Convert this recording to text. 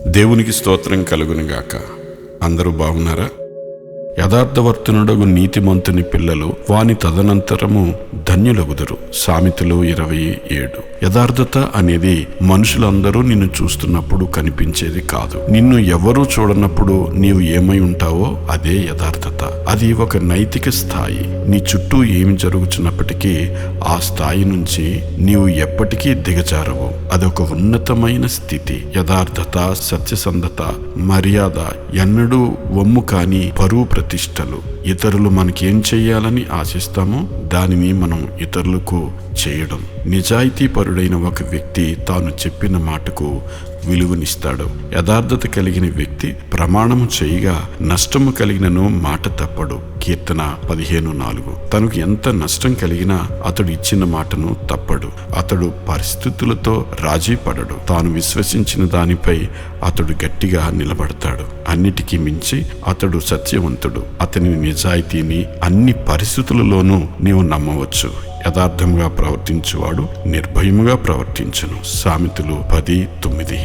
దేవునికి స్తోత్రం కలుగునుగాక. అందరూ బాగున్నారా? యథార్థవర్తనుడగు నీతిమంతుని పిల్లలు వాని తదనంతరము ధన్యులగుదురు. సామెతలు 27. యథార్థత అనేది మనుషులందరూ నిన్ను చూస్తున్నప్పుడు కనిపించేది కాదు. నిన్ను ఎవరూ చూడనప్పుడు నీవు ఏమై ఉంటావో అదే యథార్థత. అది ఒక నైతిక స్థాయి. నీ చుట్టూ ఏమి జరుగుతున్నప్పటికీ ఆ స్థాయి నుంచి నీవు ఎప్పటికీ దిగజారవు. అదొక ఉన్నతమైన స్థితి. యథార్థత, సత్యసంధత, మర్యాద ఎన్నడూ వమ్ము కాని పరువు ప్రతిష్టలు. ఇతరులు మనకేం చెయ్యాలని ఆశిస్తామో దానిని మనం ఇతరులకు చేయడం. నిజాయితీపరుడైన ఒక వ్యక్తి తాను చెప్పిన మాటకు విలువనిస్తాడు. యథార్థత కలిగిన వ్యక్తి ప్రమాణము చేయగా నష్టము కలిగినను మాట తప్పడు. కీర్తన 15:4. తనకు ఎంత నష్టం కలిగినా అతడు ఇచ్చిన మాటను తప్పడు. అతడు పరిస్థితులతో రాజీ పడడు. తాను విశ్వసించిన దానిపై అతడు గట్టిగా నిలబడతాడు. అన్నిటికీ మించి అతడు సత్యవంతుడు. అతని నిజాయితీని అన్ని పరిస్థితులలోనూ నీవు నమ్మవచ్చు. యథార్థంగా ప్రవర్తించువాడు నిర్భయముగా ప్రవర్తించును. సామెతలు 10:9.